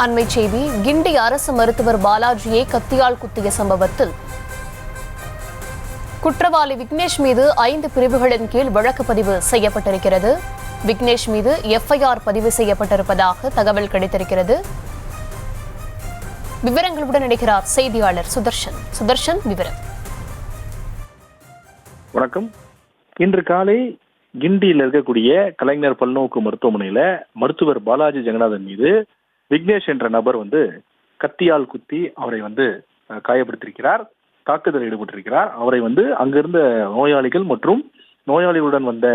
அண்மை செய்தி. கிண்டி அரசு மருத்துவர் பாலாஜியை கத்தியால் குத்திய சம்பவத்தில் குற்றவாளி விக்னேஷ் மீது 5 பிரிவுகளின் கீழ் வழக்கு பதிவு செய்யப்பட்டிருக்கிறது. விக்னேஷ் மீது எஃப்ஐஆர் பதிவு செய்யப்பட்டிருப்பதாக தகவல் கிடைத்திருக்கிறது. விவரங்களுடன் இணைகிறார் செய்தியாளர் சுதர்ஷன். சுதர்ஷன், விவரம். வணக்கம். இன்று காலை கிண்டியில் இருக்கக்கூடிய கலைஞர் பல்நோக்கு மருத்துவமனையில மருத்துவர் பாலாஜி ஜெகநாதன் மீது விக்னேஷ் என்ற நபர் கத்தியால் குத்தி அவரை காயப்படுத்தியிருக்கிறார், தாக்குதலில் ஈடுபட்டிருக்கிறார். அவரை அங்கிருந்த நோயாளிகள் மற்றும் நோயாளிகளுடன் வந்த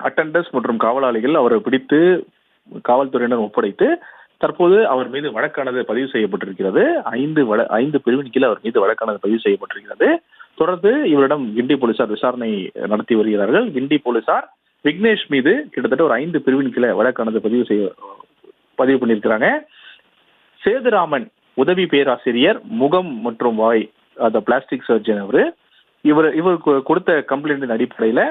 அட்டண்டர்ஸ் மற்றும் காவலாளிகள் அவரை பிடித்து காவல்துறையினர் ஒப்படைத்து தற்போது அவர் மீது வழக்கானது பதிவு செய்யப்பட்டிருக்கிறது. 5 பிரிவின் கீழ் அவர் மீது வழக்கானது பதிவு செய்யப்பட்டிருக்கிறது. தொடர்ந்து இவரிடம் கிண்டி போலீசார் விசாரணை நடத்தி வருகிறார்கள். கிண்டி போலீசார் விக்னேஷ் மீது கிட்டத்தட்ட ஒரு 5 பிரிவின் கீழே வழக்கானது பதிவு பண்ணியிருக்கிறாங்க. சேதுராமன் உதவி பேராசிரியர், முகம் மற்றும் வாய், அந்த பிளாஸ்டிக் சர்ஜன். இவர் கொடுத்த கம்ப்ளைண்டின் அடிப்படையில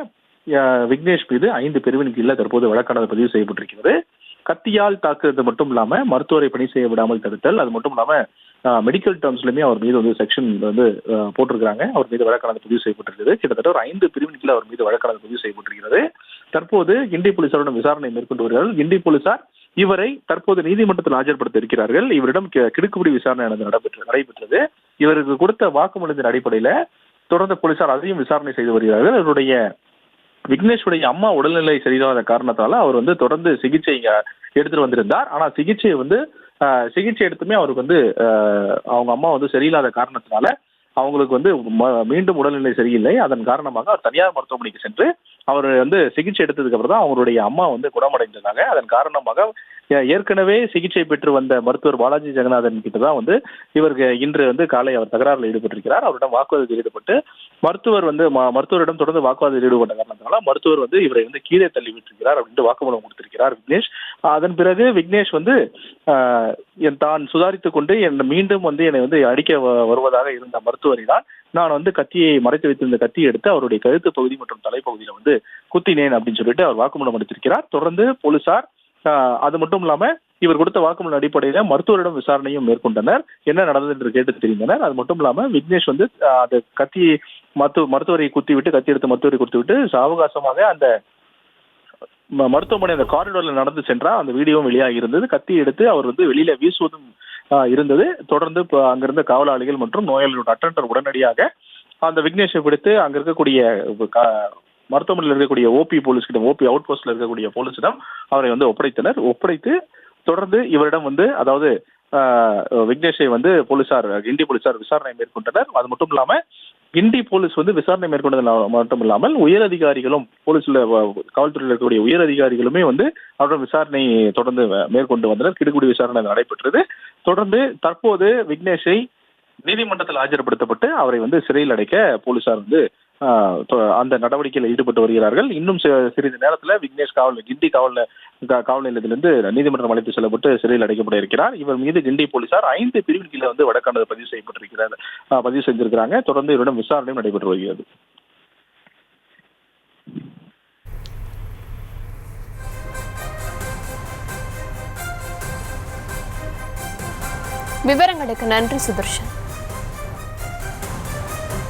விக்னேஷ் மீது 5 பிரிவின் கீழே தற்போது வழக்கானது பதிவு செய்யப்பட்டிருக்கிறது. கத்தியால் தாக்குறது மட்டும் இல்லாம மருத்துவரை பணி செய்ய விடாமல் தடுத்தல், அது மட்டும் இல்லாம மெடிக்கல் டேர்ம்ஸ்லயுமே அவர் மீது செக்ஷன் போட்டிருக்காங்க. அவர் மீது வழக்கானது பதிவு செய்யப்பட்டிருக்கிறது. கிட்டத்தட்ட ஒரு 5 பிரிவின் கீழ் அவர் மீது வழக்கானது பதிவு செய்யப்பட்டிருக்கிறது. தற்போது கிண்டி போலீசாருடன் விசாரணை மேற்கொண்டு வருகிறார்கள். கிண்டி போலீசார் இவரை தற்போது நீதிமன்றத்தில் ஆஜர்படுத்த இருக்கிறார்கள். இவரிடம் கிடுக்குப்பிடி விசாரணை நடைபெற்றது. இவருக்கு கொடுத்த வாக்குமூலத்தின் அடிப்படையில தொடர்ந்து போலீசார் அதையும் விசாரணை செய்து வருகிறார்கள். அவருடைய விக்னேஷுடைய அம்மா உடல்நிலை சரியில்லாத காரணத்தால அவர் தொடர்ந்து சிகிச்சை எடுத்துட்டு வந்திருந்தார். ஆனா சிகிச்சை எடுத்துமே அவருக்கு அவங்க அம்மா சரியில்லாத காரணத்தினால அவங்களுக்கு மீண்டும் உடல்நிலை சரியில்லை. அதன் காரணமாக அவர் தனியார் மருத்துவமனைக்கு சென்று அவர் சிகிச்சை எடுத்ததுக்கு அப்புறம் தான் அவருடைய அம்மா குணமடைந்திருந்தாங்க. அதன் காரணமாக ஏற்கனவே சிகிச்சை பெற்று வந்த மருத்துவர் பாலாஜி ஜெகநாதன் கிட்ட தான் இவருக்கு இன்று காலை அவர் தகராறில் ஈடுபட்டிருக்கிறார். அவரிடம் வாக்குவாதத்தில் ஈடுபட்டு மருத்துவரிடம் தொடர்ந்து வாக்குவாதத்தில் ஈடுபட்ட காரணத்தினால மருத்துவர் இவரை கீழே தள்ளி விட்டிருக்கிறார் அப்படின்னு வாக்குமூலம் கொடுத்திருக்கிறார் விக்னேஷ். அதன் பிறகு விக்னேஷ் தான் சுதாரித்துக் கொண்டு மீண்டும் என்னை அடிக்க வருவதாக இருந்த மருத்துவரை தான் நான் கத்தியை மறைத்து வைத்திருந்த கத்தியை எடுத்து அவருடைய கழுத்து பகுதி மற்றும் தலைப்பகுதியில குத்தினேன் அப்படின்னு சொல்லிட்டு அவர் வாக்குமூலம் அளித்திருக்கிறார். தொடர்ந்து போலீசார் அது மட்டும் இல்லாம இவர் கொடுத்த வாக்குமூல அடிப்படையில மருத்துவரிடம் விசாரணையும் மேற்கொண்டனர். என்ன நடந்தது என்று கேட்டு தெரிந்தனர். அது மட்டும் இல்லாம விக்னேஷ் அந்த கத்தியை மருத்துவரை குத்திவிட்டு கத்தி எடுத்து மருத்துவரை குத்திவிட்டு சாவகாசமாக அந்த மருத்துவமனை அந்த காரிடோர்ல நடந்து சென்றா அந்த வீடியோவும் வெளியாகி இருந்தது. கத்தி எடுத்து அவர் வெளியில வீசுவதும் இருந்தது. தொடர்ந்து அங்கிருந்த காவலாளிகள் மற்றும் நோயாளிகளோட அட்டெண்டர் உடனடியாக அந்த விக்னேஷை பிடித்து அங்க இருக்கக்கூடிய மருத்துவமனையில் இருக்கக்கூடிய ஓபி அவுட் போஸ்ட்ல இருக்கக்கூடிய போலீசிடம் அவரை ஒப்படைத்தனர். ஒப்படைத்து தொடர்ந்து இவரிடம் அதாவது விக்னேஷை கிண்டி போலீசார் விசாரணை மேற்கொண்டனர். அது மட்டும் இல்லாம கிண்டி போலீஸ் விசாரணை மேற்கொண்டது மட்டும் இல்லாமல் உயர் அதிகாரிகளும் போலீஸ்ல காவல்துறையில் இருக்கக்கூடிய உயர் அதிகாரிகளுமே அவருடன் விசாரணை தொடர்ந்து மேற்கொண்டு வந்தனர். கிடுகுடி விசாரணை நடைபெற்றது. தொடர்ந்து தற்போது விக்னேஷை நீதிமன்றத்தில் ஆஜர்படுத்தப்பட்டு அவரை சிறையில் அடைக்க போலீசார் அந்த நடவடிக்கையில் ஈடுபட்டு வருகிறார்கள். இன்னும் சிறிது நேரத்தில் விக்னேஷ் கிண்டி காவல் நிலையத்திலிருந்து நீதிமன்றம் அழைத்து செல்லப்பட்டு சிறையில் அடைக்கப்பட இருக்கிறார். இவர் மீது கிண்டி போலீசார் 5 பிரிவின் கீழே வழக்கானது பதிவு செஞ்சிருக்கிறாங்க. தொடர்ந்து இவரிடம் விசாரணையும் நடைபெற்று வருகிறது. விவரங்களுக்கு நன்றி சுதர்ஷன்.